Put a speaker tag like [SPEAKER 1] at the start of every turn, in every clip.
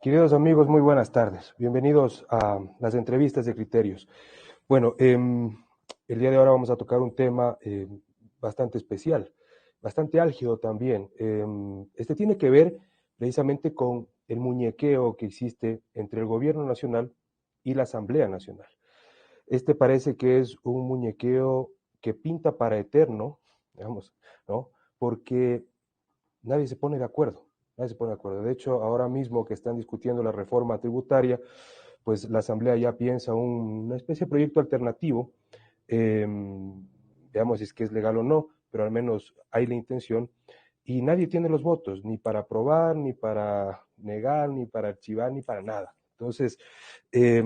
[SPEAKER 1] Queridos amigos, muy buenas tardes. Bienvenidos a las entrevistas de Criterios. Bueno, el día de ahora vamos a tocar un tema bastante especial, bastante álgido también. Este tiene que ver precisamente con el muñequeo que existe entre el gobierno nacional y la Asamblea Nacional. Este parece que es un muñequeo que pinta para eterno, digamos, ¿no? Porque nadie se pone de acuerdo. Nadie se pone de acuerdo. De hecho, ahora mismo que están discutiendo la reforma tributaria, pues la Asamblea ya piensa una especie de proyecto alternativo. eh, Veamos si es que es legal o no, pero al menos hay la intención. Y nadie tiene los votos, ni para aprobar, ni para negar, ni para archivar, ni para nada. Entonces, eh,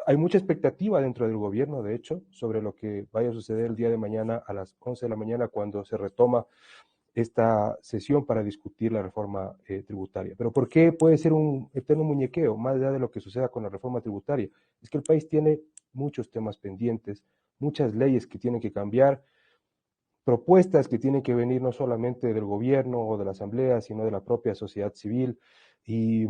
[SPEAKER 1] hay mucha expectativa dentro del gobierno, de hecho, sobre lo que vaya a suceder el día de mañana a las 11 de la mañana cuando se retoma esta sesión para discutir la reforma tributaria. Pero ¿por qué puede ser un eterno muñequeo, más allá de lo que suceda con la reforma tributaria? Es que el país tiene muchos temas pendientes, muchas leyes que tienen que cambiar, propuestas que tienen que venir no solamente del gobierno o de la asamblea, sino de la propia sociedad civil, y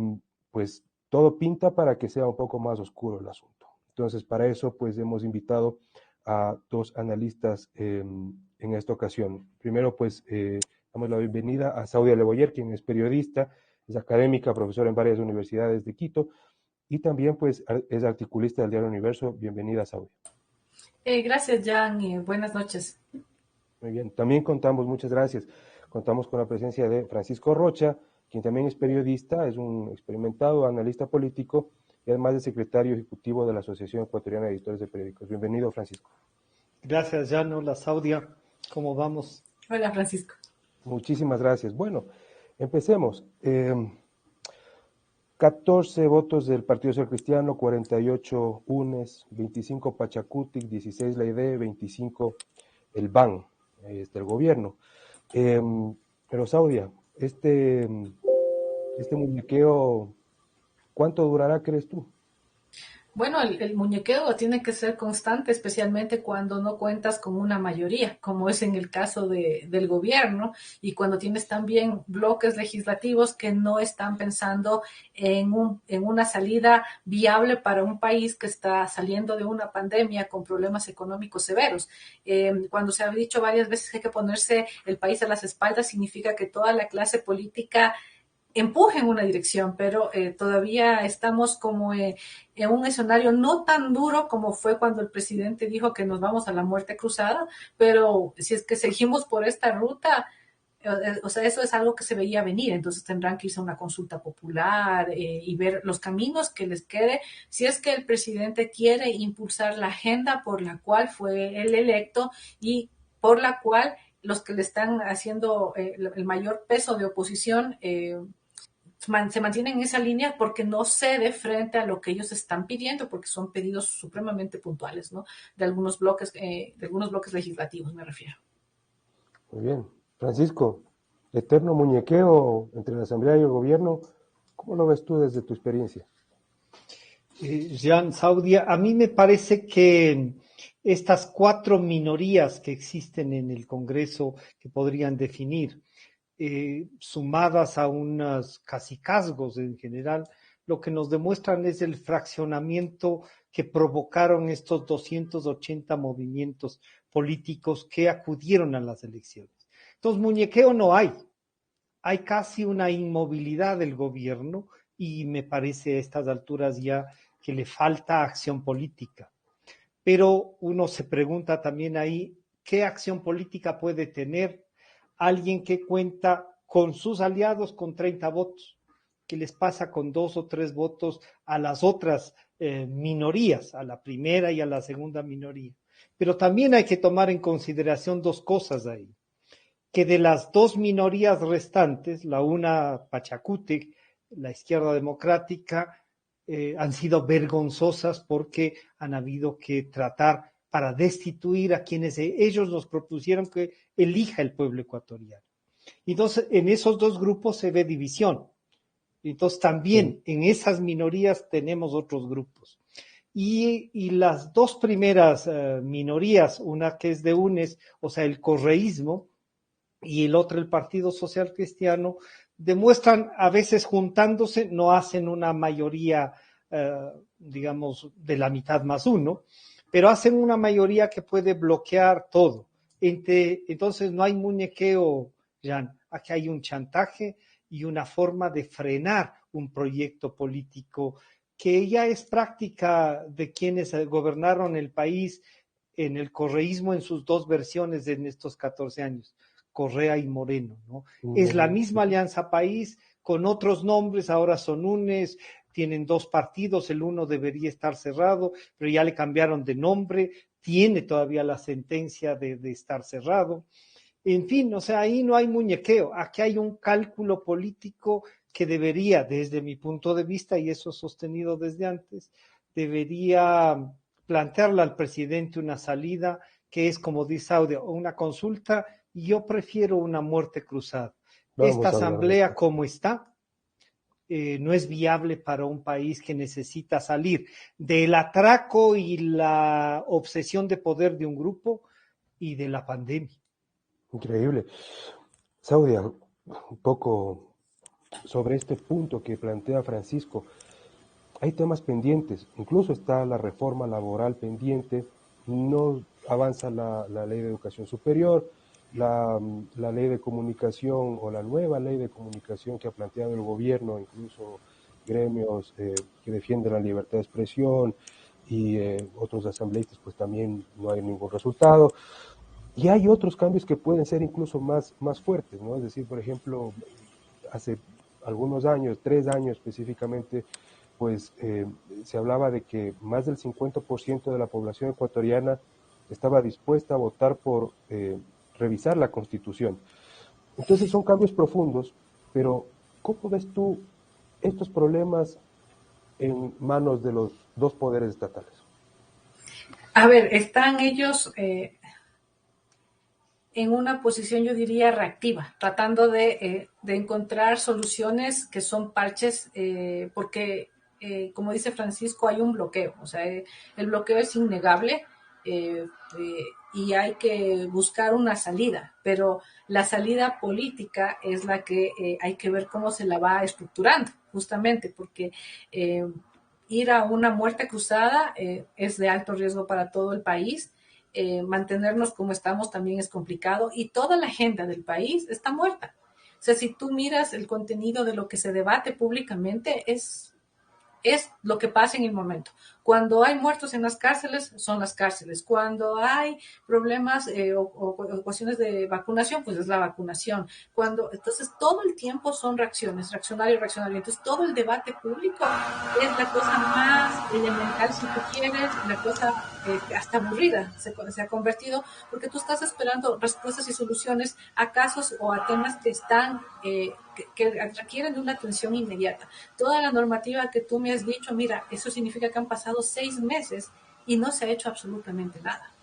[SPEAKER 1] pues todo pinta para que sea un poco más oscuro el asunto. Entonces, para eso, pues hemos invitado a dos analistas en esta ocasión. Primero, pues, damos la bienvenida a Saudia Leboyer, quien es periodista, es académica, profesora en varias universidades de Quito, y también, pues, es articulista del diario Universo. Bienvenida, Saudia.
[SPEAKER 2] Gracias, Jan, y buenas noches.
[SPEAKER 1] Muy bien, también contamos, muchas gracias, contamos con la presencia de Francisco Rocha, quien también es periodista, es un experimentado analista político y además es secretario ejecutivo de la Asociación Ecuatoriana de Editores de Periódicos. Bienvenido, Francisco.
[SPEAKER 3] Gracias, Jan. Hola, Saudia. ¿Cómo vamos?
[SPEAKER 2] Hola, Francisco.
[SPEAKER 1] Muchísimas gracias. Bueno, empecemos. 14 votos del Partido Social Cristiano, 48 UNES, 25 Pachacutic, 16 la ID, 25 el BAN, el gobierno. Pero Saudia, este muñequeo, ¿cuánto durará, crees tú?
[SPEAKER 2] Bueno, el muñequeo tiene que ser constante, especialmente cuando no cuentas con una mayoría, como es en el caso del gobierno, y cuando tienes también bloques legislativos que no están pensando en una salida viable para un país que está saliendo de una pandemia con problemas económicos severos. Cuando se ha dicho varias veces que hay que ponerse el país a las espaldas, significa que toda la clase política empuje en una dirección, pero todavía estamos como en un escenario no tan duro como fue cuando el presidente dijo que nos vamos a la muerte cruzada, pero si es que seguimos por esta ruta, o sea, eso es algo que se veía venir, entonces tendrán que irse a una consulta popular y ver los caminos que les quede, si es que el presidente quiere impulsar la agenda por la cual fue el electo y por la cual los que le están haciendo el mayor peso de oposición se mantienen en esa línea porque no cede frente a lo que ellos están pidiendo, porque son pedidos supremamente puntuales, ¿no? De algunos bloques legislativos, me refiero.
[SPEAKER 1] Muy bien. Francisco, eterno muñequeo entre la Asamblea y el gobierno, ¿cómo lo ves tú desde tu experiencia?
[SPEAKER 3] Jan, Saudia, a mí me parece que estas cuatro minorías que existen en el Congreso que podrían definir, sumadas a unos cacicazgos en general, lo que nos demuestran es el fraccionamiento que provocaron estos 280 movimientos políticos que acudieron a las elecciones. Entonces, muñequeo no hay casi una inmovilidad del gobierno y me parece a estas alturas ya que le falta acción política. Pero uno se pregunta también ahí, ¿qué acción política puede tener alguien que cuenta con sus aliados con 30 votos? ¿Qué les pasa con 2 o 3 votos a las otras minorías, a la primera y a la segunda minoría? Pero también hay que tomar en consideración dos cosas ahí, que de las dos minorías restantes, la una Pachacútec, la izquierda democrática, han sido vergonzosas porque han habido que tratar para destituir a quienes ellos nos propusieron que elija el pueblo ecuatoriano. Entonces, en esos dos grupos se ve división. Entonces, también en esas minorías tenemos otros grupos. Y las dos primeras minorías, una que es de UNES, o sea, el correísmo, y el otro, el Partido Social Cristiano, demuestran a veces juntándose, no hacen una mayoría, digamos, de la mitad más uno, pero hacen una mayoría que puede bloquear todo. Entonces no hay muñequeo, Jan, aquí hay un chantaje y una forma de frenar un proyecto político que ya es práctica de quienes gobernaron el país en el correísmo en sus dos versiones en estos 14 años, Correa y Moreno, ¿no? Es la misma Alianza País con otros nombres, ahora son UNES, tienen dos partidos, el uno debería estar cerrado, pero ya le cambiaron de nombre, tiene todavía la sentencia de estar cerrado. En fin, o sea, ahí no hay muñequeo, aquí hay un cálculo político que debería, desde mi punto de vista, y eso sostenido desde antes, debería plantearle al presidente una salida que es, como dice Audio, una consulta, y yo prefiero una muerte cruzada. Esta
[SPEAKER 1] Vamos a hablar de
[SPEAKER 3] asamblea
[SPEAKER 1] esto.
[SPEAKER 3] como está, no es viable para un país que necesita salir del atraco y la obsesión de poder de un grupo y de la pandemia.
[SPEAKER 1] Increíble. Saudia, un poco sobre este punto que plantea Francisco. Hay temas pendientes, incluso está la reforma laboral pendiente, no avanza la ley de educación superior, la ley de comunicación o la nueva ley de comunicación que ha planteado el gobierno, incluso gremios que defienden la libertad de expresión y otros asambleístas, pues también no hay ningún resultado. Y hay otros cambios que pueden ser incluso más fuertes, ¿no? Es decir, por ejemplo, hace algunos años, 3 años específicamente, pues se hablaba de que más del 50% de la población ecuatoriana estaba dispuesta a votar por revisar la Constitución. Entonces son cambios profundos, pero ¿cómo ves tú estos problemas en manos de los dos poderes estatales?
[SPEAKER 2] A ver, están ellos en una posición, yo diría, reactiva, tratando de encontrar soluciones que son parches, porque, como dice Francisco, hay un bloqueo, o sea, el bloqueo es innegable eh, y hay que buscar una salida, pero la salida política es la que hay que ver cómo se la va estructurando, justamente, porque ir a una muerte cruzada es de alto riesgo para todo el país. Mantenernos como estamos también es complicado y toda la agenda del país está muerta. O sea, si tú miras el contenido de lo que se debate públicamente, es lo que pasa en el momento. Cuando hay muertos en las cárceles, son las cárceles. Cuando hay problemas o cuestiones de vacunación, pues es la vacunación. Entonces, todo el tiempo son reacciones, reaccionario, reaccionario. Entonces, todo el debate público es la cosa más elemental, si tú quieres, la cosa hasta aburrida se ha convertido, porque tú estás esperando respuestas y soluciones a casos o a temas que están, que requieren de una atención inmediata. Toda la normativa que tú me has dicho, mira, eso significa que han pasado 6 meses y no se ha hecho absolutamente nada.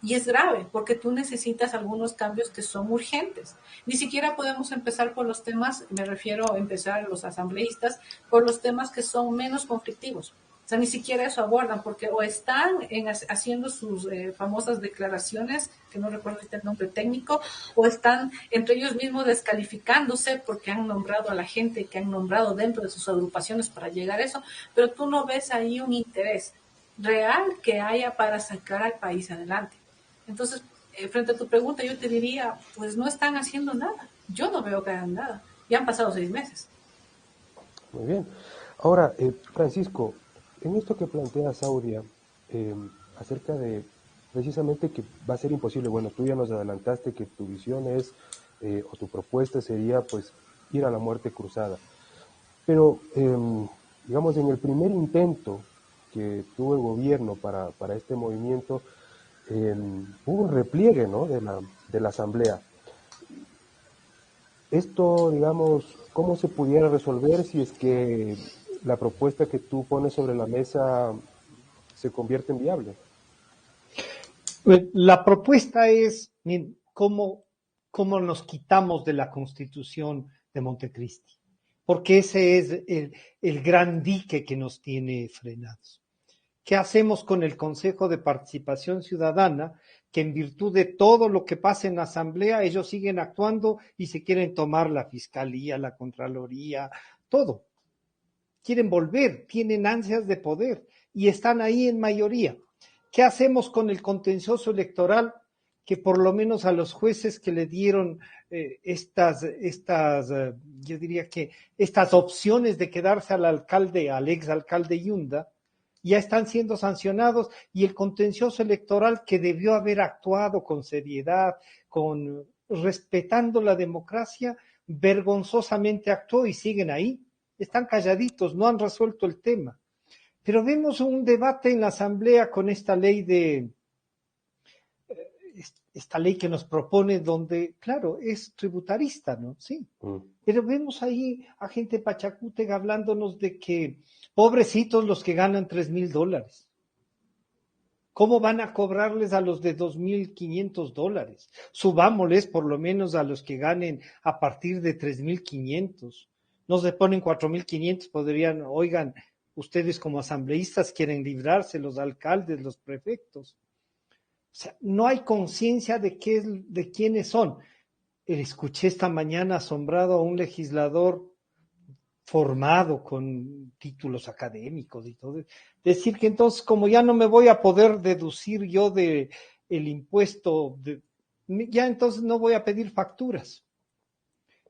[SPEAKER 2] Y es grave porque tú necesitas algunos cambios que son urgentes. Ni siquiera podemos empezar por los temas, me refiero a empezar los asambleístas, por los temas que son menos conflictivos. O sea, ni siquiera eso abordan porque o están haciendo sus famosas declaraciones, que no recuerdo el nombre técnico, o están entre ellos mismos descalificándose porque han nombrado a la gente que han nombrado dentro de sus agrupaciones para llegar a eso, pero tú no ves ahí un interés real que haya para sacar al país adelante. Entonces, frente a tu pregunta, yo te diría, pues no están haciendo nada. Yo no veo que hagan nada. Ya han pasado 6 meses.
[SPEAKER 1] Muy bien. Ahora, Francisco, en esto que plantea Saudia, eh, acerca de precisamente que va a ser imposible, bueno, tú ya nos adelantaste que tu visión es, o tu propuesta sería, pues, ir a la muerte cruzada. Pero, digamos, en el primer intento que tuvo el gobierno para este movimiento, hubo un repliegue, ¿no?, de la Asamblea. Esto, digamos, ¿cómo se pudiera resolver si es que la propuesta que tú pones sobre la mesa se convierte en viable?
[SPEAKER 3] La propuesta es cómo nos quitamos de la Constitución de Montecristi, porque ese es el gran dique que nos tiene frenados. ¿Qué hacemos con el Consejo de Participación Ciudadana que en virtud de todo lo que pasa en la Asamblea, ellos siguen actuando y se quieren tomar la Fiscalía, la Contraloría, todo. Quieren volver, tienen ansias de poder y están ahí en mayoría. ¿Qué hacemos con el contencioso electoral? Que por lo menos a los jueces que le dieron yo diría que estas opciones de quedarse al alcalde, al exalcalde Yunda, ya están siendo sancionados, y el contencioso electoral, que debió haber actuado con seriedad, respetando la democracia, vergonzosamente actuó y siguen ahí. Están calladitos, no han resuelto el tema. Pero vemos un debate en la Asamblea con esta ley que nos propone, donde, claro, es tributarista, ¿no? Sí. Pero vemos ahí a gente pachacútega hablándonos de que pobrecitos los que ganan $3,000. ¿Cómo van a cobrarles a los de $2,500? Subámosles por lo menos a los que ganen a partir de 3,500. No se ponen 4,500, podrían, oigan, ustedes como asambleístas quieren librarse, los alcaldes, los prefectos. O sea, no hay conciencia de quiénes son. Escuché esta mañana asombrado a un legislador formado con títulos académicos y todo, decir que entonces, como ya no me voy a poder deducir yo de el impuesto, ya entonces no voy a pedir facturas.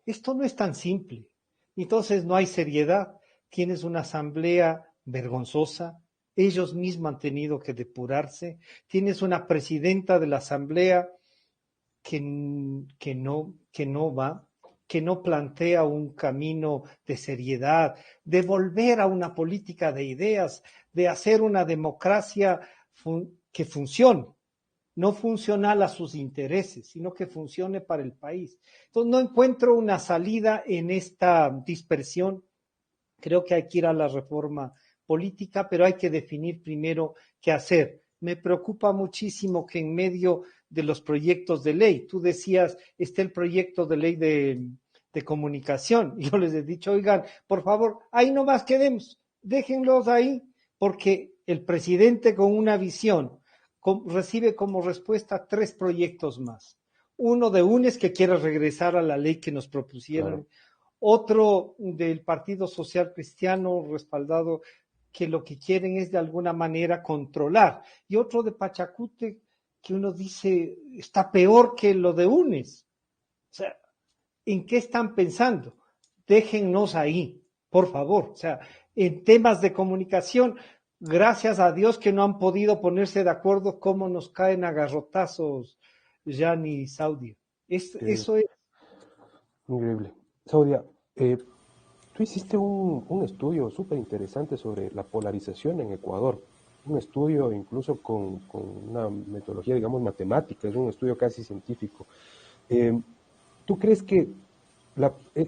[SPEAKER 3] Esto no es tan simple. Entonces no hay seriedad. Tienes una asamblea vergonzosa. Ellos mismos han tenido que depurarse. Tienes una presidenta de la asamblea que no plantea un camino de seriedad, de volver a una política de ideas, de hacer una democracia que funcione, no funcional a sus intereses, sino que funcione para el país. Entonces no encuentro una salida en esta dispersión. Creo que hay que ir a la reforma política, pero hay que definir primero qué hacer. Me preocupa muchísimo que en medio de los proyectos de ley, tú decías, está el proyecto de ley de comunicación. Yo les he dicho, oigan, por favor, ahí nomás quedemos, déjenlos ahí, porque el presidente con una visión recibe como respuesta 3 proyectos más. Uno de UNES, que quiere regresar a la ley que nos propusieron. Claro. Otro del Partido Social Cristiano respaldado, que lo que quieren es de alguna manera controlar. Y otro de Pachacute, que uno dice está peor que lo de UNES. O sea, ¿en qué están pensando? Déjennos ahí, por favor. O sea, en temas de comunicación, gracias a Dios que no han podido ponerse de acuerdo, cómo nos caen a garrotazos Jan y Saudia. Eso es.
[SPEAKER 1] Increíble. Saudia, tú hiciste un estudio súper interesante sobre la polarización en Ecuador. Un estudio incluso con una metodología, digamos, matemática, es un estudio casi científico. ¿Tú crees que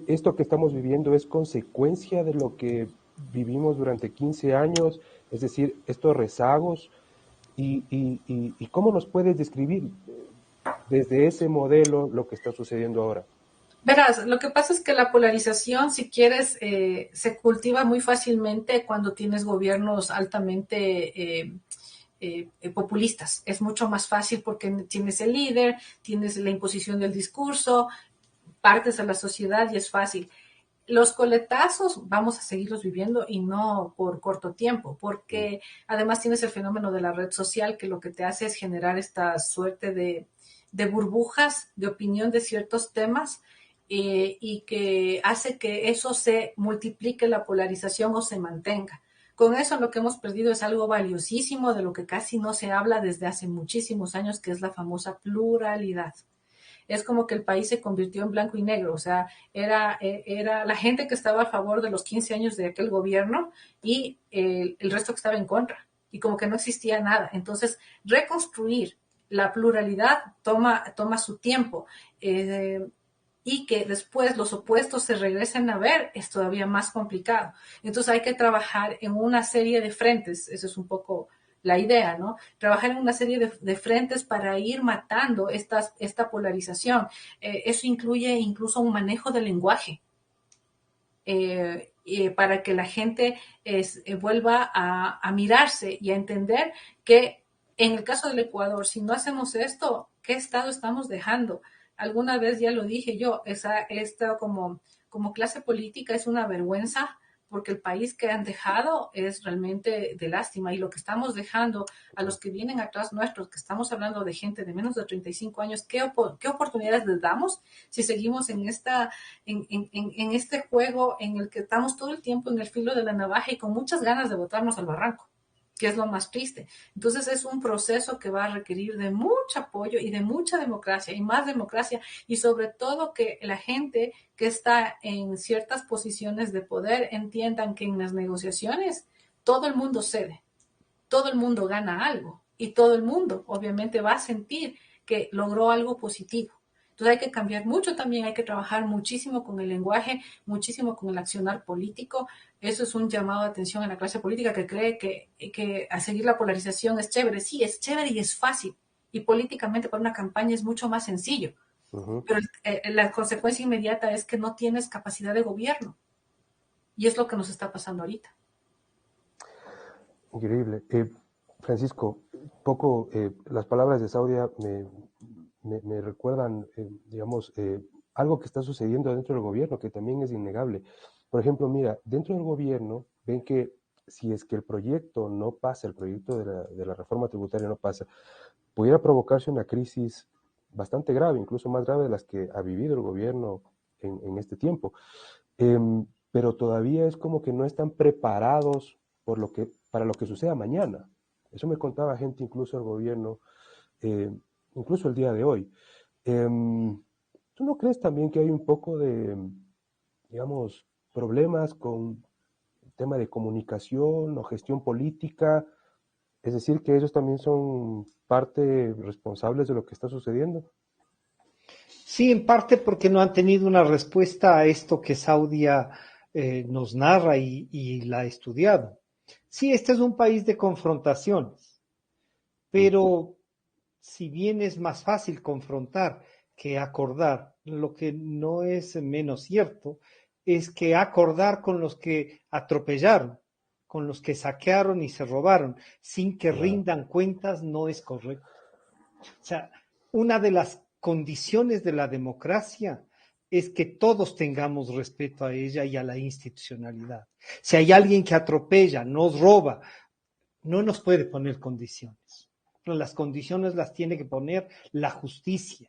[SPEAKER 1] esto que estamos viviendo es consecuencia de lo que vivimos durante 15 años? Es decir, estos rezagos, y ¿cómo nos puedes describir desde ese modelo lo que está sucediendo ahora?
[SPEAKER 2] Verás, lo que pasa es que la polarización, si quieres, se cultiva muy fácilmente cuando tienes gobiernos altamente populistas. Es mucho más fácil porque tienes el líder, tienes la imposición del discurso, partes a la sociedad y es fácil. Los coletazos vamos a seguirlos viviendo y no por corto tiempo, porque además tienes el fenómeno de la red social, que lo que te hace es generar esta suerte de burbujas de opinión de ciertos temas, y que hace que eso se multiplique la polarización o se mantenga. Con eso lo que hemos perdido es algo valiosísimo, de lo que casi no se habla desde hace muchísimos años, que es la famosa pluralidad. Es como que el país se convirtió en blanco y negro, o sea, era la gente que estaba a favor de los 15 años de aquel gobierno y el resto que estaba en contra, y como que no existía nada. Entonces, reconstruir la pluralidad toma su tiempo, y que después los opuestos se regresen a ver es todavía más complicado. Entonces hay que trabajar en una serie de frentes, eso es un poco la idea, ¿no? Trabajar en una serie de frentes para ir matando esta polarización. Eso incluye incluso un manejo del lenguaje, para que la gente vuelva a mirarse y a entender que En el caso del Ecuador, si no hacemos esto, ¿qué estado estamos dejando? Alguna vez ya lo dije yo, esta como clase política es una vergüenza porque el país que han dejado es realmente de lástima y lo que estamos dejando a los que vienen atrás nuestros, que estamos hablando de gente de menos de 35 años, ¿qué oportunidades les damos si seguimos en este juego en el que estamos todo el tiempo en el filo de la navaja y con muchas ganas de botarnos al barranco? Que es lo más triste. Entonces es un proceso que va a requerir de mucho apoyo y de mucha democracia y más democracia y sobre todo que la gente que está en ciertas posiciones de poder entiendan que en las negociaciones todo el mundo cede, todo el mundo gana algo y todo el mundo obviamente va a sentir que logró algo positivo. Entonces hay que cambiar mucho también, hay que trabajar muchísimo con el lenguaje, muchísimo con el accionar político. Eso es un llamado de atención a la clase política que cree que a seguir la polarización es chévere. Sí, es chévere y es fácil. Y políticamente para una campaña es mucho más sencillo.
[SPEAKER 1] Ujú.
[SPEAKER 2] Pero la consecuencia inmediata es que no tienes capacidad de gobierno. Y es lo que nos está pasando ahorita.
[SPEAKER 1] Increíble. Francisco, poco las palabras de Saudia me recuerdan, digamos, algo que está sucediendo dentro del gobierno, que también es innegable. Por ejemplo, mira, dentro del gobierno ven que si es que el proyecto no pasa, el proyecto de la reforma tributaria no pasa, pudiera provocarse una crisis bastante grave, incluso más grave de las que ha vivido el gobierno en este tiempo. Pero todavía es como que no están preparados para lo que suceda mañana. Eso me contaba gente incluso del gobierno, eh, incluso el día de hoy. ¿Tú no crees también que hay un poco de, digamos, problemas con el tema de comunicación o gestión política? Es decir, que ellos también son parte responsables de lo que está sucediendo.
[SPEAKER 3] Sí, en parte porque no han tenido una respuesta a esto que Saudia nos narra y la ha estudiado. Sí, este es un país de confrontaciones, pero si bien es más fácil confrontar que acordar, lo que no es menos cierto es que acordar con los que atropellaron, con los que saquearon y se robaron, sin que
[SPEAKER 1] Claro.
[SPEAKER 3] rindan cuentas, no es correcto. O sea, una de las condiciones de la democracia es que todos tengamos respeto a ella y a la institucionalidad. Si hay alguien que atropella, nos roba, no nos puede poner condiciones. Las condiciones las tiene que poner la justicia.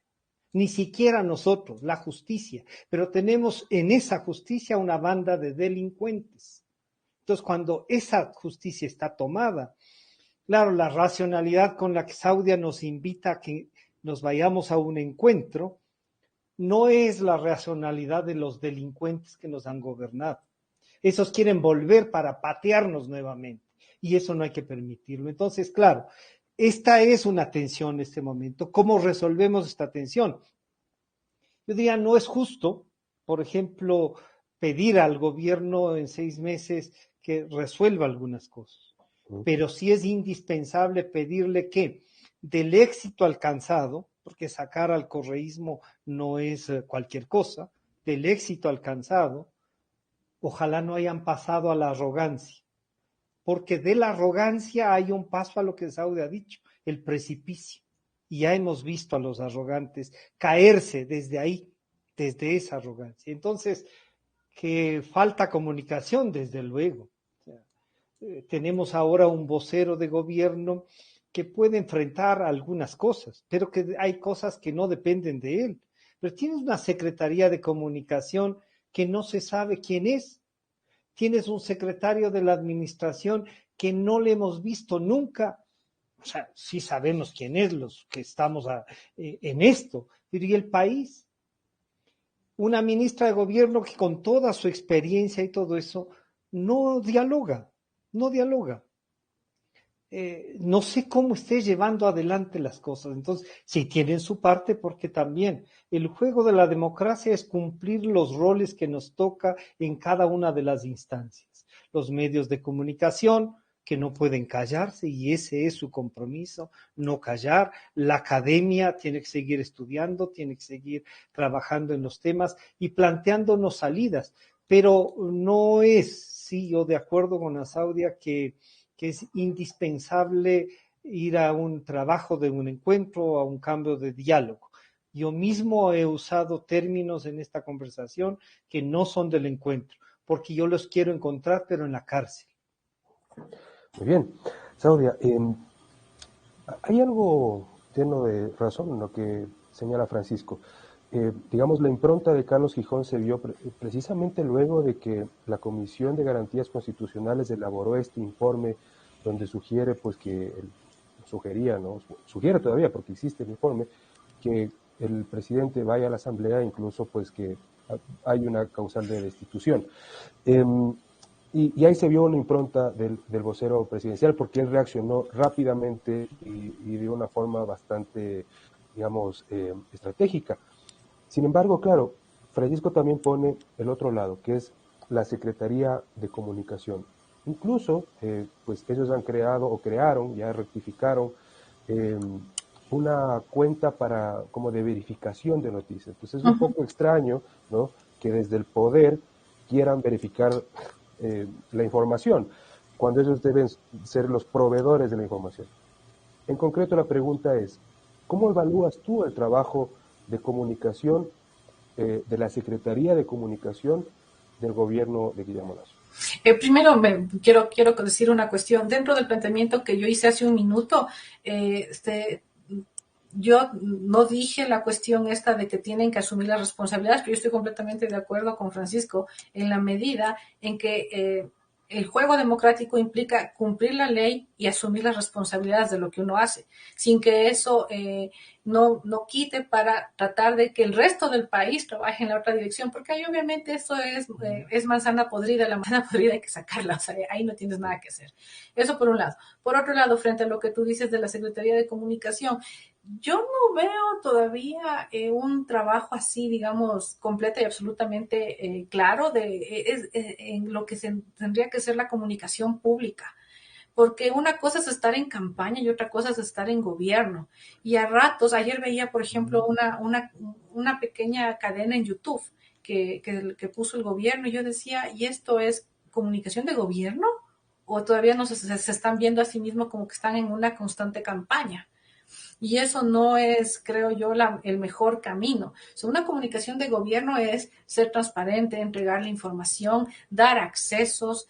[SPEAKER 3] Ni siquiera nosotros, la justicia. Pero tenemos en esa justicia una banda de delincuentes. Entonces, cuando esa justicia está tomada, claro, la racionalidad con la que Saudia nos invita a que nos vayamos a un encuentro no es la racionalidad de los delincuentes que nos han gobernado. Esos quieren volver para patearnos nuevamente y eso no hay que permitirlo. Entonces, claro, esta es una tensión en este momento. ¿Cómo resolvemos esta tensión? Yo diría, no es justo, por ejemplo, pedir al gobierno en 6 meses que resuelva algunas cosas, pero sí es indispensable pedirle que del éxito alcanzado, porque sacar al correísmo no es cualquier cosa, del éxito alcanzado, ojalá no hayan pasado a la arrogancia, porque de la arrogancia hay un paso a lo que Saudi ha dicho, el precipicio. Y ya hemos visto a los arrogantes caerse desde ahí, desde esa arrogancia. Entonces, que falta comunicación, desde luego. O sea, tenemos ahora un vocero de gobierno que puede enfrentar algunas cosas, pero que hay cosas que no dependen de él. Pero tienes una secretaría de comunicación que no se sabe quién es. Tienes un secretario de la administración que no le hemos visto nunca. O sea, sí sabemos quién es los que estamos en esto, pero ¿y el país? Una ministra de gobierno que con toda su experiencia y todo eso no dialoga, no dialoga. No sé cómo esté llevando adelante las cosas. Entonces, sí tienen su parte porque también el juego de la democracia es cumplir los roles que nos toca en cada una de las instancias. Los medios de comunicación que no pueden callarse y ese es su compromiso, no callar. La academia tiene que seguir estudiando, tiene que seguir trabajando en los temas y planteándonos salidas. Pero no es, sí, yo de acuerdo con la Saudia que es indispensable ir a un trabajo de un encuentro, a un cambio de diálogo. Yo mismo he usado términos en esta conversación que no son del encuentro, porque yo los quiero encontrar, pero en la cárcel.
[SPEAKER 1] Muy bien. Saudia, hay algo lleno de razón en lo que señala Francisco. Digamos, la impronta de Carlos Gijón se vio precisamente luego de que la Comisión de Garantías Constitucionales elaboró este informe donde sugiere, pues que, sugería, ¿no? Sugiere todavía, porque existe el informe, que el presidente vaya a la Asamblea, incluso pues que hay una causal de destitución. Y ahí se vio una impronta del vocero presidencial, porque él reaccionó rápidamente y de una forma bastante, digamos, estratégica. Sin embargo, claro, Francisco también pone el otro lado, que es la Secretaría de Comunicación. Incluso, pues ellos han creado o crearon, ya rectificaron, eh, una cuenta para como de verificación de noticias. Entonces es un poco extraño, ¿no?, que desde el poder quieran verificar la información, cuando ellos deben ser los proveedores de la información. En concreto, la pregunta es, ¿cómo evalúas tú el trabajo de comunicación de la Secretaría de Comunicación del gobierno de Guillermo Lasso?
[SPEAKER 2] Primero quiero decir una cuestión. Dentro del planteamiento que yo hice hace un minuto, yo no dije la cuestión esta de que tienen que asumir las responsabilidades, pero yo estoy completamente de acuerdo con Francisco en la medida en que el juego democrático implica cumplir la ley y asumir las responsabilidades de lo que uno hace, sin que eso no quite para tratar de que el resto del país trabaje en la otra dirección, porque ahí obviamente eso es manzana podrida, la manzana podrida hay que sacarla, o sea, ahí no tienes nada que hacer. Eso por un lado. Por otro lado, frente a lo que tú dices de la Secretaría de Comunicación, yo no veo todavía un trabajo así, digamos, completo y absolutamente claro en lo que tendría que ser la comunicación pública. Porque una cosa es estar en campaña y otra cosa es estar en gobierno. Y a ratos, ayer veía, por ejemplo, una pequeña cadena en YouTube que puso el gobierno y yo decía, ¿y esto es comunicación de gobierno? ¿O todavía no se están viendo a sí mismos como que están en una constante campaña? Y eso no es, creo yo, el mejor camino. O sea, una comunicación de gobierno es ser transparente, entregar la información, dar accesos,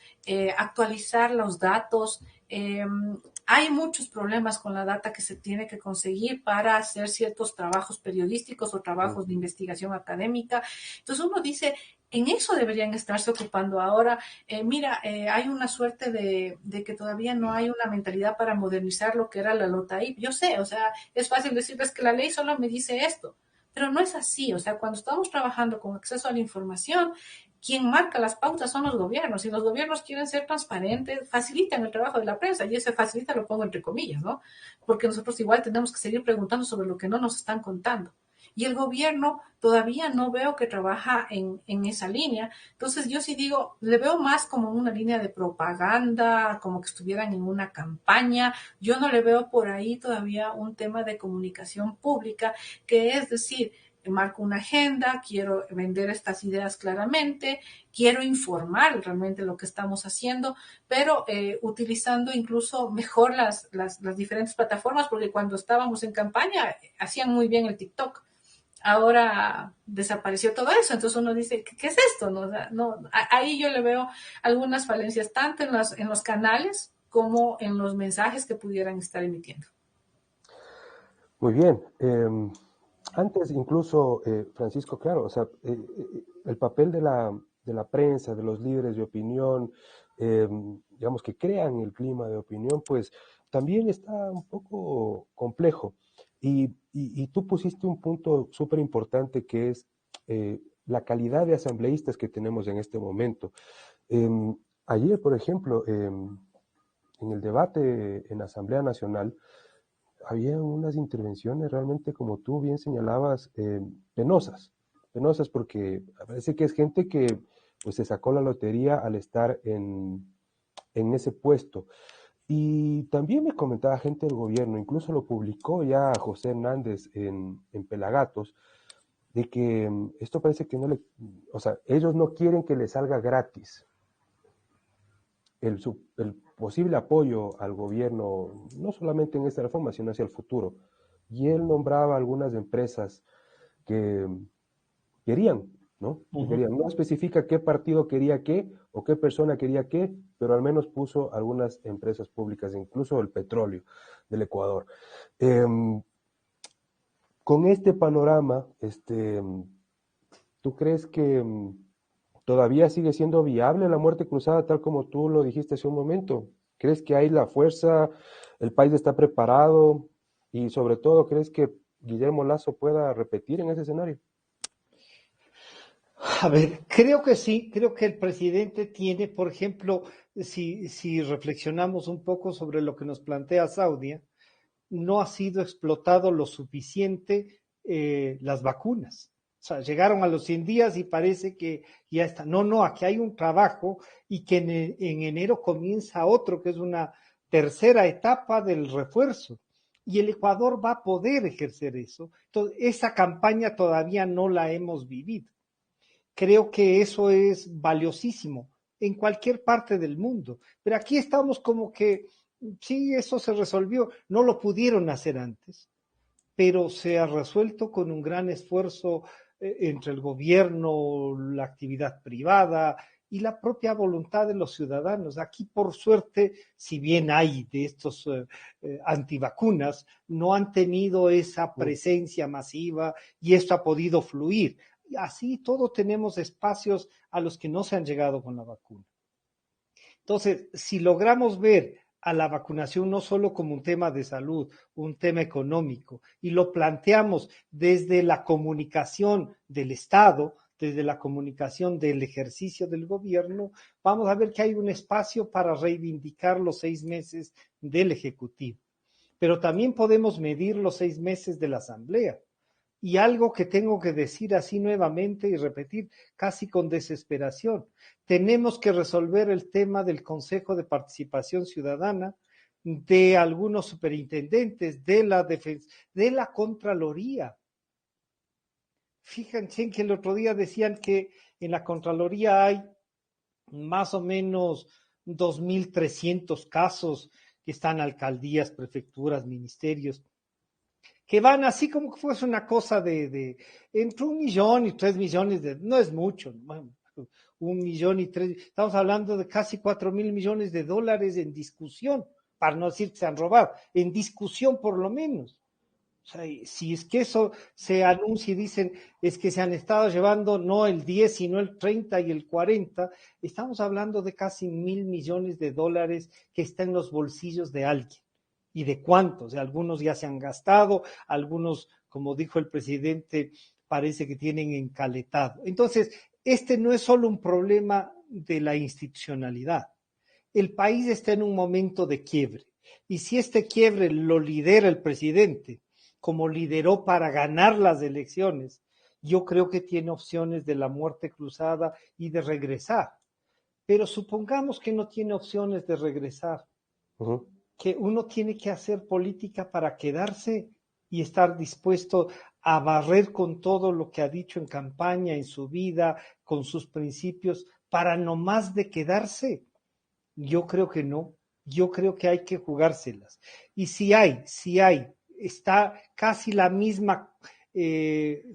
[SPEAKER 2] actualizar los datos. Hay muchos problemas con la data que se tiene que conseguir para hacer ciertos trabajos periodísticos o trabajos de investigación académica. Entonces uno dice, en eso deberían estarse ocupando ahora. Hay una suerte de que todavía no hay una mentalidad para modernizar lo que era la LOTAIP. Yo sé, o sea, es fácil decirles que la ley solo me dice esto, pero no es así. O sea, cuando estamos trabajando con acceso a la información, quien marca las pautas son los gobiernos, y los gobiernos quieren ser transparentes, facilitan el trabajo de la prensa, y ese facilita lo pongo entre comillas, ¿no? Porque nosotros igual tenemos que seguir preguntando sobre lo que no nos están contando. Y el gobierno todavía no veo que trabaja en esa línea. Entonces yo sí digo, le veo más como una línea de propaganda, como que estuvieran en una campaña. Yo no le veo por ahí todavía un tema de comunicación pública, que es decir, marco una agenda, quiero vender estas ideas claramente, quiero informar realmente lo que estamos haciendo, pero utilizando incluso mejor las diferentes plataformas, porque cuando estábamos en campaña hacían muy bien el TikTok. Ahora desapareció todo eso, entonces uno dice, ¿qué es esto? No, ahí yo le veo algunas falencias tanto en los canales como en los mensajes que pudieran estar emitiendo.
[SPEAKER 1] Muy bien. Antes incluso, Francisco, claro, o sea, el papel de la prensa, de los líderes de opinión, digamos, que crean el clima de opinión, pues también está un poco complejo. Y tú pusiste un punto súper importante que es la calidad de asambleístas que tenemos en este momento. Ayer, por ejemplo, en el debate en la Asamblea Nacional, había unas intervenciones realmente, como tú bien señalabas, penosas, penosas porque parece que es gente que pues se sacó la lotería al estar en ese puesto. Y también me comentaba gente del gobierno, incluso lo publicó ya José Hernández en Pelagatos, de que esto parece que no le, o sea, ellos no quieren que le salga gratis el posible apoyo al gobierno, no solamente en esta reforma, sino hacia el futuro. Y él nombraba algunas empresas que querían, ¿no? Que querían. No especifica qué partido quería qué o qué persona quería qué, pero al menos puso algunas empresas públicas, incluso el petróleo del Ecuador. Con este panorama, ¿tú crees que todavía sigue siendo viable la muerte cruzada tal como tú lo dijiste hace un momento? ¿Crees que hay la fuerza, el país está preparado y sobre todo crees que Guillermo Lasso pueda repetir en ese escenario?
[SPEAKER 3] A ver, creo que sí, creo que el presidente tiene, por ejemplo, si reflexionamos un poco sobre lo que nos plantea Saudia, no ha sido explotado lo suficiente las vacunas. O sea, llegaron a los 100 días y parece que ya está. No, no, aquí hay un trabajo y que en enero comienza otro, que es una tercera etapa del refuerzo. Y el Ecuador va a poder ejercer eso. Entonces, esa campaña todavía no la hemos vivido. Creo que eso es valiosísimo en cualquier parte del mundo. Pero aquí estamos como que, sí, eso se resolvió, no lo pudieron hacer antes, pero se ha resuelto con un gran esfuerzo entre el gobierno, la actividad privada y la propia voluntad de los ciudadanos. Aquí, por suerte, si bien hay de estos antivacunas, no han tenido esa presencia masiva y esto ha podido fluir. Así todos tenemos espacios a los que no se han llegado con la vacuna. Entonces, si logramos ver a la vacunación no solo como un tema de salud, un tema económico, y lo planteamos desde la comunicación del Estado, desde la comunicación del ejercicio del gobierno, vamos a ver que hay un espacio para reivindicar los 6 meses del Ejecutivo. Pero también podemos medir los 6 meses de la Asamblea. Y algo que tengo que decir así nuevamente y repetir casi con desesperación, tenemos que resolver el tema del Consejo de Participación Ciudadana, de algunos superintendentes, de la Contraloría. Fíjense en que el otro día decían que en la Contraloría hay más o menos 2.300 casos que están alcaldías, prefecturas, ministerios, que van así como que fuese una cosa de entre 1 millón y 3 millones no es mucho, bueno, 1 millón y 3, estamos hablando de casi 4.000 millones de dólares en discusión, para no decir que se han robado, en discusión por lo menos. O sea, si es que eso se anuncia y dicen es que se han estado llevando no el 10, sino el 30 y el 40, estamos hablando de casi 1.000 millones de dólares que están en los bolsillos de alguien. ¿Y de cuántos? Algunos ya se han gastado, algunos, como dijo el presidente, parece que tienen encaletado. Entonces, este no es solo un problema de la institucionalidad. El país está en un momento de quiebre. Y si este quiebre lo lidera el presidente, como lideró para ganar las elecciones, yo creo que tiene opciones de la muerte cruzada y de regresar. Pero supongamos que no tiene opciones de regresar. Que uno tiene que hacer política para quedarse y estar dispuesto a barrer con todo lo que ha dicho en campaña, en su vida, con sus principios, para no más de quedarse. Yo creo que no. Yo creo que hay que jugárselas. Y si hay, está casi la misma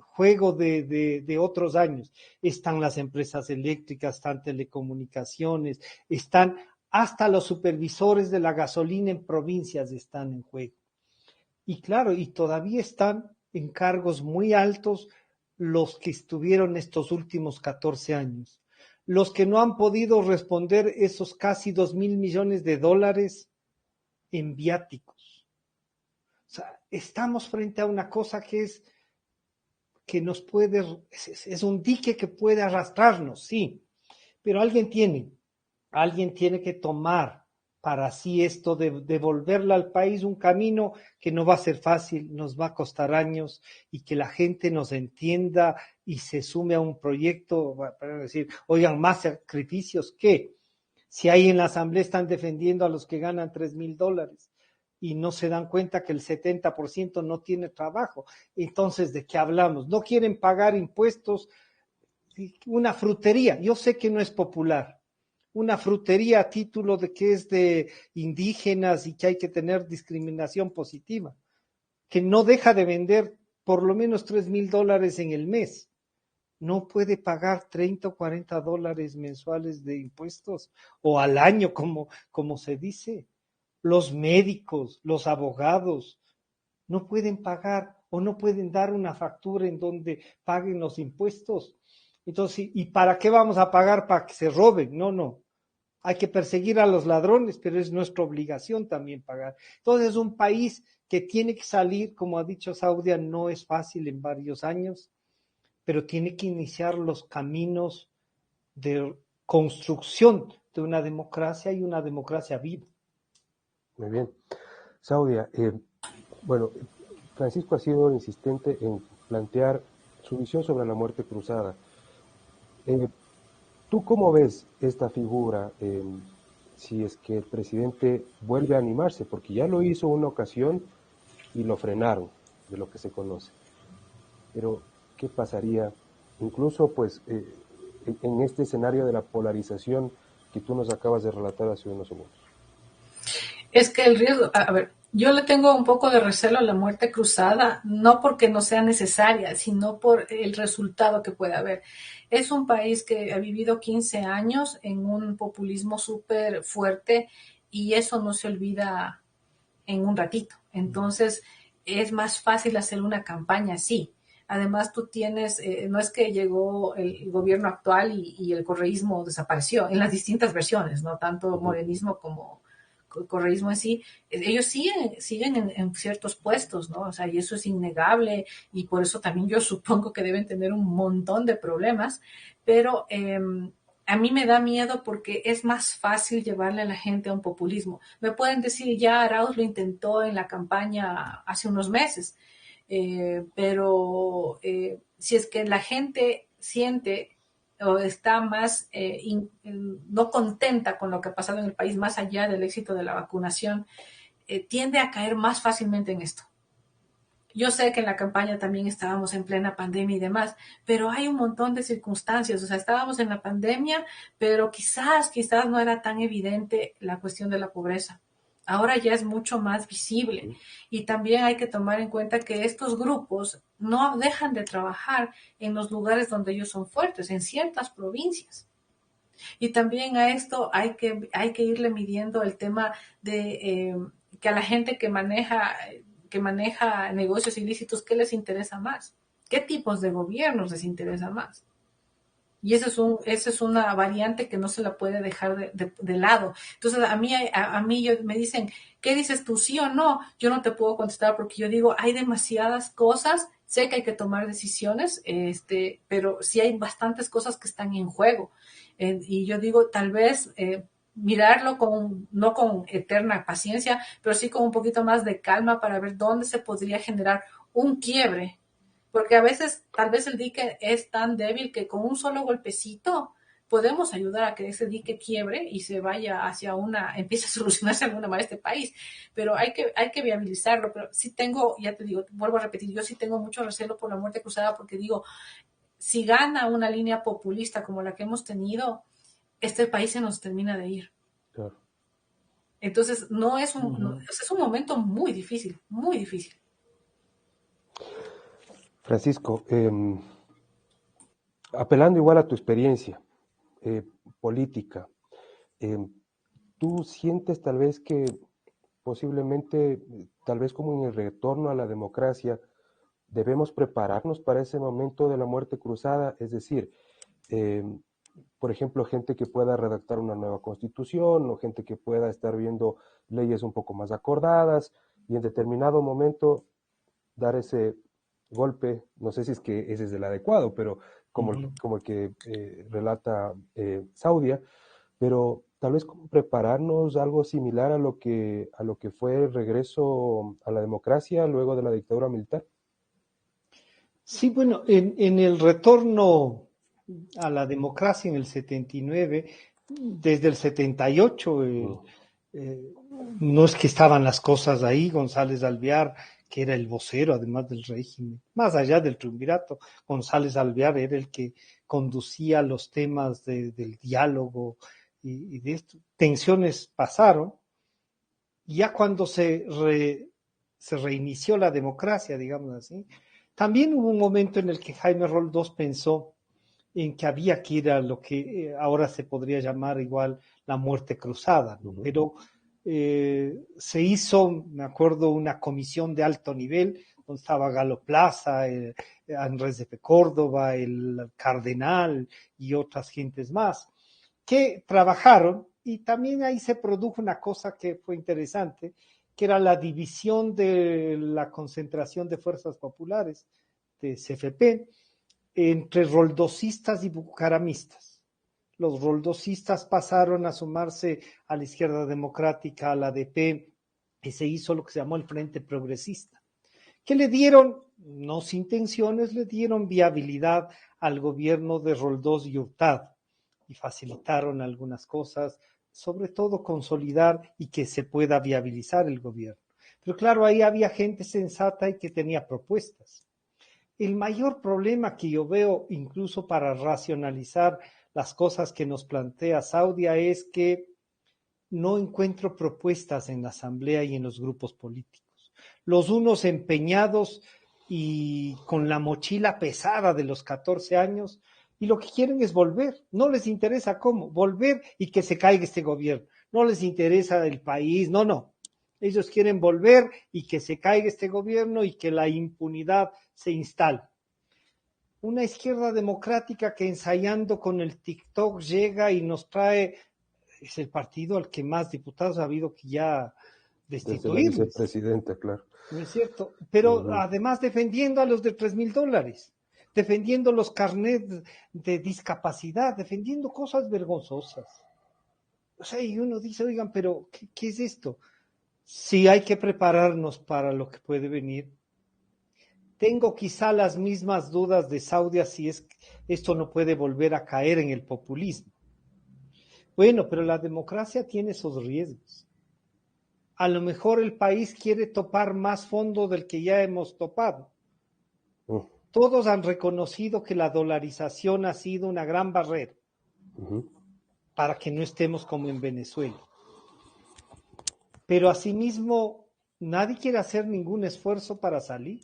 [SPEAKER 3] juego de otros años. Están las empresas eléctricas, están telecomunicaciones, están hasta los supervisores de la gasolina en provincias están en juego. Y claro, y todavía están en cargos muy altos los que estuvieron estos últimos 14 años. Los que no han podido responder esos casi 2.000 millones de dólares en viáticos. O sea, estamos frente a una cosa que nos puede, es un dique que puede arrastrarnos, sí, pero alguien tiene que tomar para sí esto de devolverle al país un camino que no va a ser fácil, nos va a costar años y que la gente nos entienda y se sume a un proyecto para decir, oigan, más sacrificios que si ahí en la asamblea están defendiendo a los que ganan $3,000 y no se dan cuenta que el 70% no tiene trabajo. Entonces, ¿de qué hablamos? No quieren pagar impuestos. Una frutería, yo sé que no es popular, una frutería a título de que es de indígenas y que hay que tener discriminación positiva, que no deja de vender por lo menos $3,000 en el mes. No puede pagar 30 o 40 dólares mensuales de impuestos o al año, como se dice. Los médicos, los abogados, no pueden pagar o no pueden dar una factura en donde paguen los impuestos. Entonces, ¿y para qué vamos a pagar? ¿Para que se roben? No, no. Hay que perseguir a los ladrones, pero es nuestra obligación también pagar. Entonces, es un país que tiene que salir, como ha dicho Saudia, no es fácil en varios años, pero tiene que iniciar los caminos de construcción de una democracia y una democracia viva.
[SPEAKER 1] Muy bien. Saudia, bueno, Francisco ha sido insistente en plantear su visión sobre la muerte cruzada. ¿Tú cómo ves esta figura si es que el presidente vuelve a animarse? Porque ya lo hizo una ocasión y lo frenaron, de lo que se conoce. Pero, ¿qué pasaría incluso pues en este escenario de la polarización que tú nos acabas de relatar hace unos segundos?
[SPEAKER 2] Es que el riesgo, a ver, yo le tengo un poco de recelo a la muerte cruzada, no porque no sea necesaria, sino por el resultado que puede haber. Es un país que ha vivido 15 años en un populismo súper fuerte y eso no se olvida en un ratito. Entonces, es más fácil hacer una campaña así. Además, tú tienes, no es que llegó el gobierno actual y el correísmo desapareció en las distintas versiones, no tanto morenismo como correísmo en sí, ellos siguen en ciertos puestos, ¿no? O sea, y eso es innegable y por eso también yo supongo que deben tener un montón de problemas, pero a mí me da miedo porque es más fácil llevarle a la gente a un populismo. Me pueden decir, ya Arauz lo intentó en la campaña hace unos meses, pero si es que la gente siente o está más no contenta con lo que ha pasado en el país, más allá del éxito de la vacunación, tiende a caer más fácilmente en esto. Yo sé que en la campaña también estábamos en plena pandemia y demás, pero hay un montón de circunstancias. O sea, estábamos en la pandemia, pero quizás no era tan evidente la cuestión de la pobreza. Ahora ya es mucho más visible. Y también hay que tomar en cuenta que estos grupos no dejan de trabajar en los lugares donde ellos son fuertes, en ciertas provincias. Y también a esto hay que irle midiendo el tema de que a la gente que maneja negocios ilícitos, ¿qué les interesa más? ¿Qué tipos de gobiernos les interesa más? Y esa es una variante que no se la puede dejar de lado. Entonces, a mí me dicen, ¿qué dices tú, sí o no? Yo no te puedo contestar porque yo digo, hay demasiadas cosas, sé que hay que tomar decisiones, pero sí hay bastantes cosas que están en juego. Y yo digo, tal vez mirarlo no con eterna paciencia, pero sí con un poquito más de calma para ver dónde se podría generar un quiebre, porque a veces tal vez el dique es tan débil que con un solo golpecito podemos ayudar a que ese dique quiebre y se vaya empiece a solucionarse de alguna manera este país. Pero hay que viabilizarlo. Pero sí tengo, ya te digo, vuelvo a repetir, yo sí tengo mucho recelo por la muerte cruzada porque digo, si gana una línea populista como la que hemos tenido, este país se nos termina de ir.
[SPEAKER 1] Claro.
[SPEAKER 2] Entonces, es un momento muy difícil, muy difícil.
[SPEAKER 1] Francisco, apelando igual a tu experiencia política, ¿tú sientes tal vez que posiblemente, tal vez como en el retorno a la democracia, debemos prepararnos para ese momento de la muerte cruzada? Es decir, por ejemplo, gente que pueda redactar una nueva constitución o gente que pueda estar viendo leyes un poco más acordadas y en determinado momento dar ese golpe, no sé si es que ese es el adecuado, pero como el que relata Saudia, pero tal vez como prepararnos algo similar a lo que fue el regreso a la democracia luego de la dictadura militar.
[SPEAKER 3] Sí, bueno, en el retorno a la democracia en el 79, desde el 78, no es que estaban las cosas ahí. González Alvear, que era el vocero además del régimen, más allá del triunvirato, González Alvear era el que conducía los temas del diálogo y de esto. Tensiones pasaron, y ya cuando se reinició la democracia, digamos así, también hubo un momento en el que Jaime Roldós pensó en que había que ir a lo que ahora se podría llamar igual la muerte cruzada, ¿no? Pero se hizo, me acuerdo, una comisión de alto nivel, donde estaba Galo Plaza, Andrés de Córdoba, el Cardenal y otras gentes más, que trabajaron, y también ahí se produjo una cosa que fue interesante, que era la división de la concentración de fuerzas populares, de CFP, entre roldosistas y bucaramistas. Los roldosistas pasaron a sumarse a la Izquierda Democrática, a la ADP, y se hizo lo que se llamó el Frente Progresista, que le dieron, no sin tensiones, le dieron viabilidad al gobierno de Roldós y Hurtado, y facilitaron algunas cosas, sobre todo consolidar y que se pueda viabilizar el gobierno. Pero claro, ahí había gente sensata y que tenía propuestas. El mayor problema que yo veo, incluso para racionalizar las cosas que nos plantea Saudia, es que no encuentro propuestas en la asamblea y en los grupos políticos. Los unos empeñados y con la mochila pesada de los 14 años, y lo que quieren es volver. No les interesa cómo, volver y que se caiga este gobierno. No les interesa el país, no. Ellos quieren volver y que se caiga este gobierno y que la impunidad se instale. Una izquierda democrática que ensayando con el TikTok llega y nos trae, es el partido al que más diputados ha habido que ya
[SPEAKER 1] Desde la
[SPEAKER 3] destituirles.
[SPEAKER 1] vicepresidenta, claro.
[SPEAKER 3] ¿No es cierto? Pero además defendiendo a los de $3,000, defendiendo los carnets de discapacidad, defendiendo cosas vergonzosas. O sea, y uno dice, oigan, pero ¿qué es esto? Sí hay que prepararnos para lo que puede venir. Tengo quizá las mismas dudas de Saudia si es que esto no puede volver a caer en el populismo. Bueno, pero la democracia tiene esos riesgos. A lo mejor el país quiere topar más fondo del que ya hemos topado. Todos han reconocido que la dolarización ha sido una gran barrera para que no estemos como en Venezuela. Pero asimismo, nadie quiere hacer ningún esfuerzo para salir.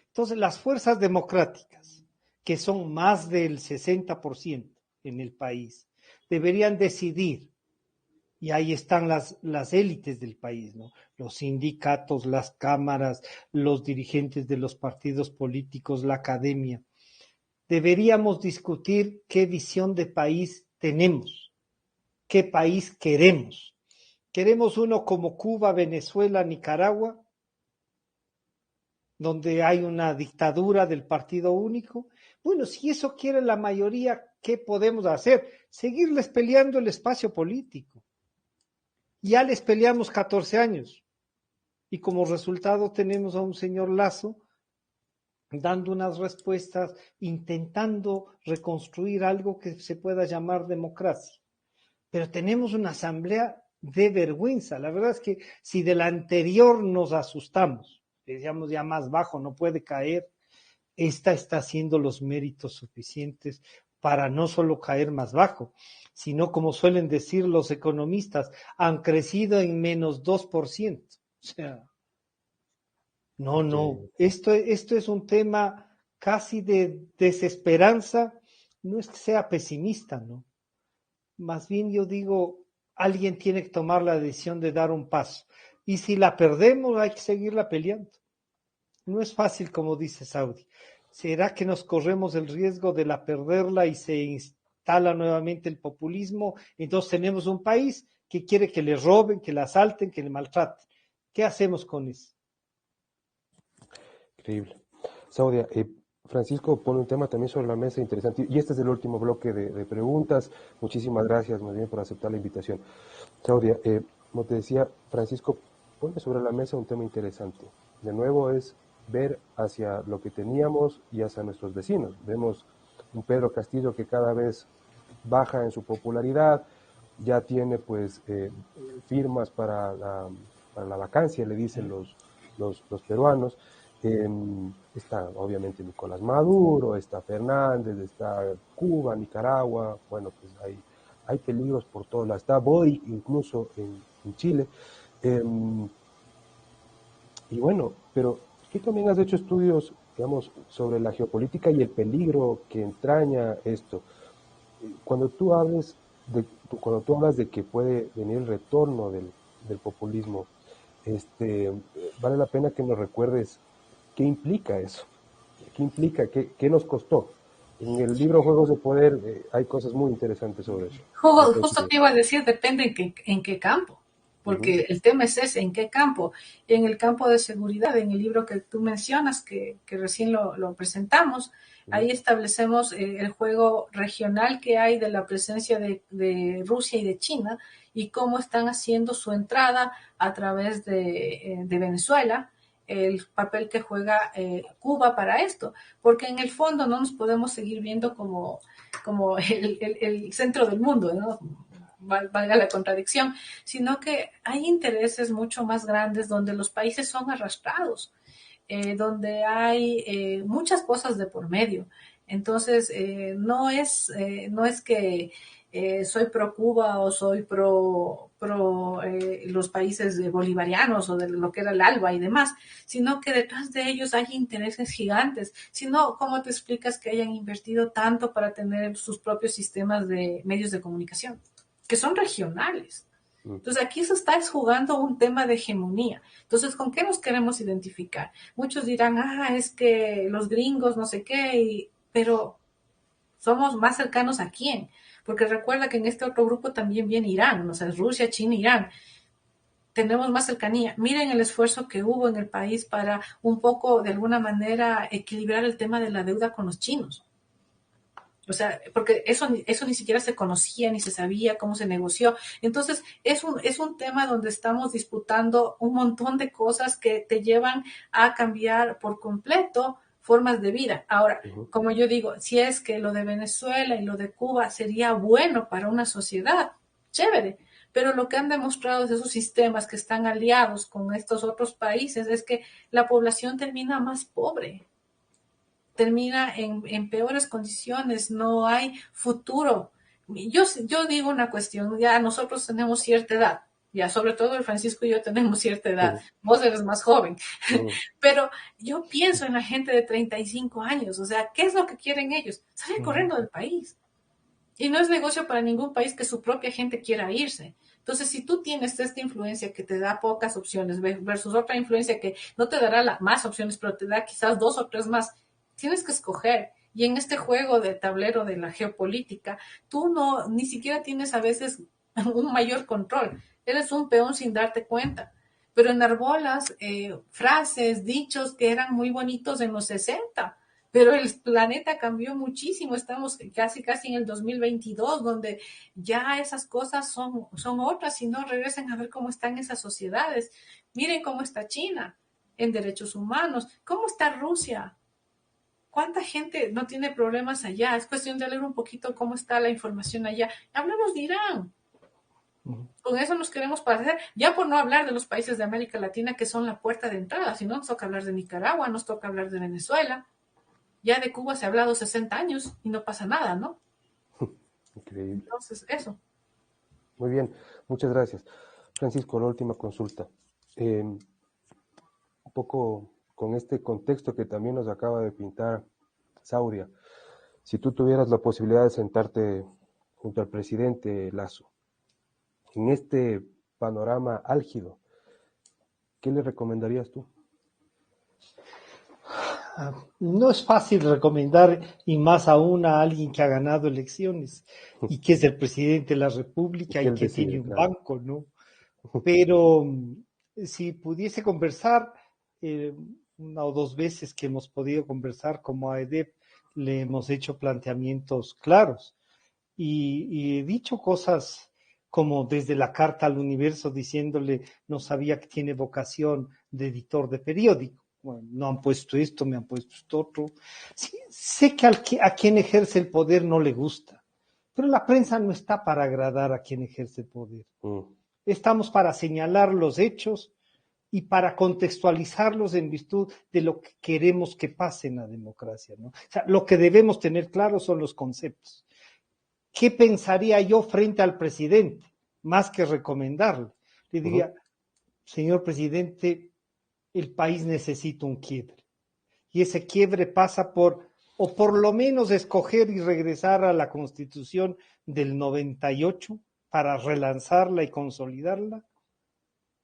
[SPEAKER 3] Entonces, las fuerzas democráticas, que son más del 60% en el país, deberían decidir. Y ahí están las élites del país, ¿no? Los sindicatos, las cámaras, los dirigentes de los partidos políticos, la academia. Deberíamos discutir qué visión de país tenemos, qué país queremos. ¿Queremos uno como Cuba, Venezuela, Nicaragua, donde hay una dictadura del partido único? Bueno, si eso quiere la mayoría, ¿qué podemos hacer? Seguirles peleando el espacio político. Ya les peleamos 14 años y como resultado tenemos a un señor Lasso dando unas respuestas, intentando reconstruir algo que se pueda llamar democracia. Pero tenemos una asamblea de vergüenza. La verdad es que si de la anterior nos asustamos, decíamos ya más bajo, no puede caer, esta está haciendo los méritos suficientes para no solo caer más bajo, sino, como suelen decir los economistas, han crecido en menos 2%. O sea, no, esto es un tema casi de desesperanza. No es que sea pesimista, ¿no? Más bien yo digo, alguien tiene que tomar la decisión de dar un paso. Y si la perdemos, hay que seguirla peleando. No es fácil, como dice Saudi. ¿Será que nos corremos el riesgo de la perderla y se instala nuevamente el populismo? Entonces tenemos un país que quiere que le roben, que le asalten, que le maltraten. ¿Qué hacemos con eso?
[SPEAKER 1] Increíble. Saudia, Francisco pone un tema también sobre la mesa interesante, y este es el último bloque de preguntas. Muchísimas gracias, más bien, por aceptar la invitación. Saudia, como te decía, Francisco pone sobre la mesa un tema interesante. De nuevo es ver hacia lo que teníamos y hacia nuestros vecinos. Vemos un Pedro Castillo que cada vez baja en su popularidad, ya tiene pues firmas para la vacancia, le dicen los peruanos. Está obviamente Nicolás Maduro, está Fernández, está Cuba, Nicaragua, bueno, pues hay hay peligros por todos lados. Está Boric incluso en Chile. Y bueno, pero tú también has hecho estudios, digamos, sobre la geopolítica y el peligro que entraña esto. Cuando tú cuando tú hablas de que puede venir el retorno del populismo, vale la pena que nos recuerdes qué implica eso, qué implica, qué nos costó. En el libro Juegos de Poder hay cosas muy interesantes sobre eso.
[SPEAKER 2] Justo te iba a decir, depende en qué campo, porque el tema es ese, en qué campo. En el campo de seguridad, en el libro que tú mencionas, que recién lo presentamos, ahí establecemos el juego regional que hay de la presencia de Rusia y de China y cómo están haciendo su entrada a través de Venezuela, el papel que juega Cuba para esto, porque en el fondo no nos podemos seguir viendo como el centro del mundo, ¿no? Valga la contradicción, sino que hay intereses mucho más grandes donde los países son arrastrados, donde hay muchas cosas de por medio. Entonces, no es que soy pro Cuba o soy pro los países bolivarianos o de lo que era el ALBA y demás, sino que detrás de ellos hay intereses gigantes. Si no, ¿cómo te explicas que hayan invertido tanto para tener sus propios sistemas de medios de comunicación, que son regionales? Entonces aquí se está jugando un tema de hegemonía. Entonces, ¿con qué nos queremos identificar? Muchos dirán, es que los gringos no sé qué, pero somos más cercanos a quién. Porque recuerda que en este otro grupo también viene Irán, o sea, Rusia, China, Irán. Tenemos más cercanía. Miren el esfuerzo que hubo en el país para un poco, de alguna manera, equilibrar el tema de la deuda con los chinos. O sea, porque eso ni siquiera se conocía ni se sabía cómo se negoció. Entonces, es un tema donde estamos disputando un montón de cosas que te llevan a cambiar por completo formas de vida. Ahora, como yo digo, si es que lo de Venezuela y lo de Cuba sería bueno para una sociedad, chévere. Pero lo que han demostrado esos sistemas que están aliados con estos otros países es que la población termina más pobre, termina en peores condiciones, no hay futuro. Yo digo una cuestión, ya nosotros tenemos cierta edad, ya sobre todo el Francisco y yo tenemos cierta edad, vos eres más joven, pero yo pienso en la gente de 35 años, o sea, ¿qué es lo que quieren ellos? Salir corriendo del país. Y no es negocio para ningún país que su propia gente quiera irse. Entonces, si tú tienes esta influencia que te da pocas opciones versus otra influencia que no te dará más opciones, pero te da quizás 2 o 3 más, tienes que escoger. Y en este juego de tablero de la geopolítica, tú ni siquiera tienes a veces un mayor control. Eres un peón sin darte cuenta. Pero enarbolas frases, dichos que eran muy bonitos en los 60, pero el planeta cambió muchísimo, estamos casi en el 2022, donde ya esas cosas son otras, y no regresen a ver cómo están esas sociedades. Miren cómo está China en derechos humanos, cómo está Rusia, cuánta gente no tiene problemas allá, es cuestión de leer un poquito cómo está la información allá. Hablamos de Irán. Con eso nos queremos pasar, ya por no hablar de los países de América Latina que son la puerta de entrada, si no nos toca hablar de Nicaragua, nos toca hablar de Venezuela. Ya de Cuba se ha hablado 60 años y no pasa nada, ¿no?
[SPEAKER 1] Increíble.
[SPEAKER 2] Entonces, eso.
[SPEAKER 1] Muy bien, muchas gracias. Francisco, la última consulta. Un poco con este contexto que también nos acaba de pintar Sauria, si tú tuvieras la posibilidad de sentarte junto al presidente Lasso, en este panorama álgido, ¿qué le recomendarías tú?
[SPEAKER 3] No es fácil recomendar, y más aún a alguien que ha ganado elecciones y que es el presidente de la República y que tiene un banco, ¿no? Pero si pudiese conversar, una o dos veces que hemos podido conversar como AEDEP, le hemos hecho planteamientos claros y he dicho cosas como desde la carta al universo diciéndole no sabía que tiene vocación de editor de periódico. Bueno, no han puesto esto, me han puesto esto otro. Sí, sé que a quien ejerce el poder no le gusta, pero la prensa no está para agradar a quien ejerce el poder. Estamos para señalar los hechos y para contextualizarlos en virtud de lo que queremos que pase en la democracia, ¿no? O sea, lo que debemos tener claro son los conceptos. ¿qué pensaría yo frente al presidente? Más que recomendarle. Le diría, señor presidente, el país necesita un quiebre. Y ese quiebre pasa o por lo menos escoger y regresar a la Constitución del 98 para relanzarla y consolidarla.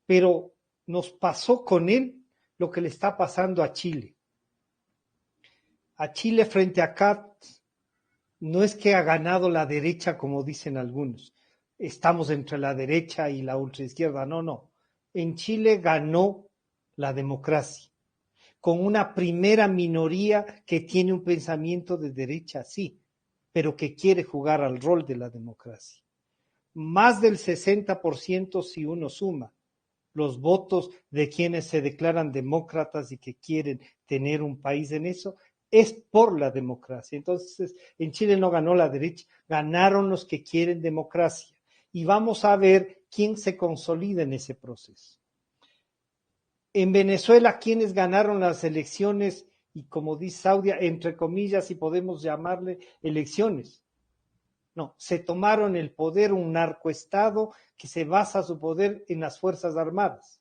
[SPEAKER 3] Pero nos pasó con él lo que le está pasando a Chile. A Chile frente a CAT no es que ha ganado la derecha como dicen algunos. Estamos entre la derecha y la ultraizquierda. No. En Chile ganó la democracia, con una primera minoría que tiene un pensamiento de derecha, sí, pero que quiere jugar al rol de la democracia. Más del 60% si uno suma los votos de quienes se declaran demócratas y que quieren tener un país en eso, es por la democracia. Entonces, en Chile no ganó la derecha, ganaron los que quieren democracia. Y vamos a ver quién se consolida en ese proceso. En Venezuela, quienes ganaron las elecciones, y como dice Saudia, entre comillas, si podemos llamarle elecciones. No, se tomaron el poder, un narcoestado que se basa su poder en las Fuerzas Armadas.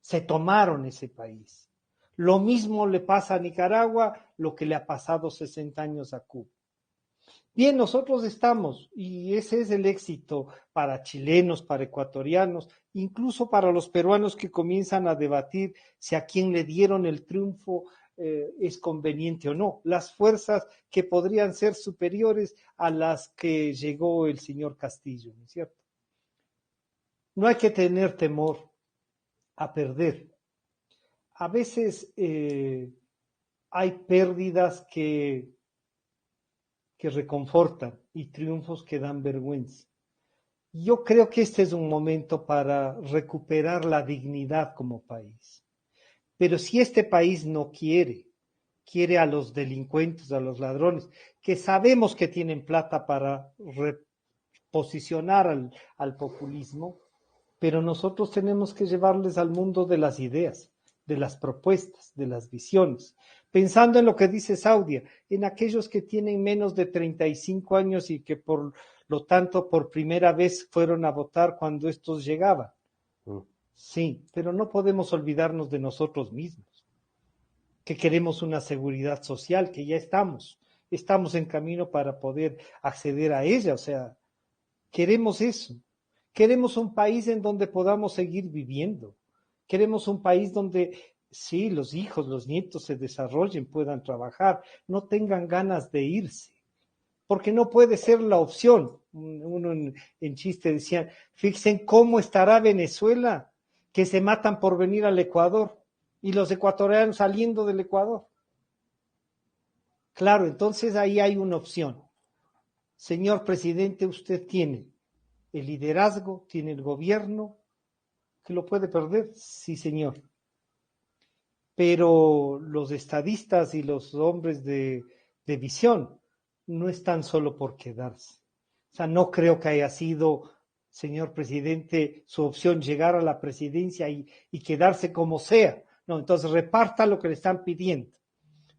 [SPEAKER 3] Se tomaron ese país. Lo mismo le pasa a Nicaragua, lo que le ha pasado 60 años a Cuba. Bien, nosotros estamos, y ese es el éxito para chilenos, para ecuatorianos, incluso para los peruanos que comienzan a debatir si a quien le dieron el triunfo es conveniente o no. Las fuerzas que podrían ser superiores a las que llegó el señor Castillo, ¿no es cierto? No hay que tener temor a perder. A veces hay pérdidas que reconfortan y triunfos que dan vergüenza. Yo creo que este es un momento para recuperar la dignidad como país. Pero si este país no quiere a los delincuentes, a los ladrones, que sabemos que tienen plata para reposicionar al populismo, pero nosotros tenemos que llevarles al mundo de las ideas, de las propuestas, de las visiones, pensando en lo que dice Saudia, en aquellos que tienen menos de 35 años y que por lo tanto por primera vez fueron a votar cuando estos llegaban. Sí, pero no podemos olvidarnos de nosotros mismos, que queremos una seguridad social, que ya estamos en camino para poder acceder a ella, o sea, queremos eso. Queremos un país en donde podamos seguir viviendo. Queremos un país donde sí, los hijos, los nietos se desarrollen, puedan trabajar, no tengan ganas de irse, porque no puede ser la opción. Uno en chiste decía, fíjense cómo estará Venezuela, que se matan por venir al Ecuador y los ecuatorianos saliendo del Ecuador. Claro, entonces ahí hay una opción. Señor presidente, usted tiene el liderazgo, tiene el gobierno, que lo puede perder, sí señor. Pero los estadistas y los hombres de visión no están solo por quedarse. O sea, no creo que haya sido, señor presidente, su opción llegar a la presidencia y quedarse como sea. No, entonces reparta lo que le están pidiendo.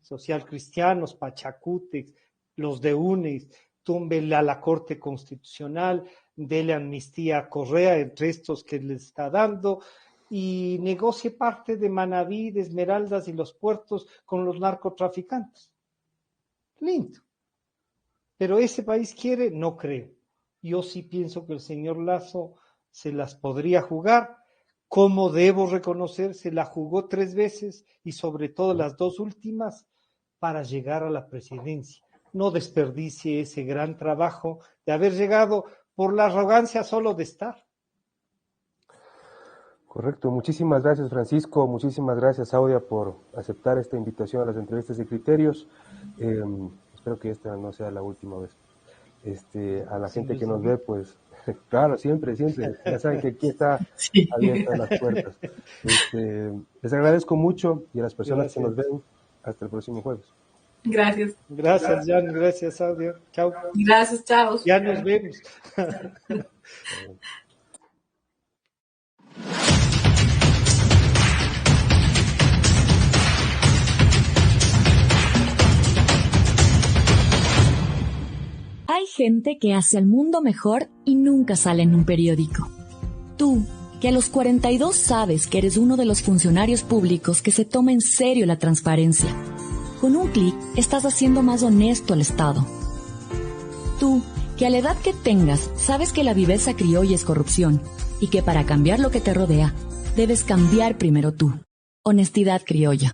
[SPEAKER 3] Social cristianos, Pachacutex, los de UNES, túmbele a la Corte Constitucional, dele amnistía a Correa, entre estos que le está dando, y negocie parte de Manabí, de Esmeraldas y los puertos con los narcotraficantes. Lindo. Pero ese país quiere, no creo. Yo sí pienso que el señor Lasso se las podría jugar, como debo reconocer, se la jugó 3 veces y sobre todo las 2 últimas para llegar a la presidencia. No desperdicie ese gran trabajo de haber llegado por la arrogancia solo de estar.
[SPEAKER 1] Correcto. Muchísimas gracias, Francisco. Muchísimas gracias, Saudia, por aceptar esta invitación a las entrevistas de criterios. Espero que esta no sea la última vez. A la gente que nos ve, pues, claro, siempre. Ya saben que aquí está abiertas las puertas. Les agradezco mucho y a las personas que nos ven, hasta el próximo jueves.
[SPEAKER 2] Gracias.
[SPEAKER 3] Gracias, Jan. Gracias, Saudia. Chao.
[SPEAKER 2] Gracias, chao.
[SPEAKER 3] Ya nos vemos.
[SPEAKER 4] Hay gente que hace al mundo mejor y nunca sale en un periódico. Tú, que a los 42 sabes que eres uno de los funcionarios públicos que se toma en serio la transparencia. Con un clic estás haciendo más honesto al Estado. Tú, que a la edad que tengas sabes que la viveza criolla es corrupción y que para cambiar lo que te rodea, debes cambiar primero tú. Honestidad criolla.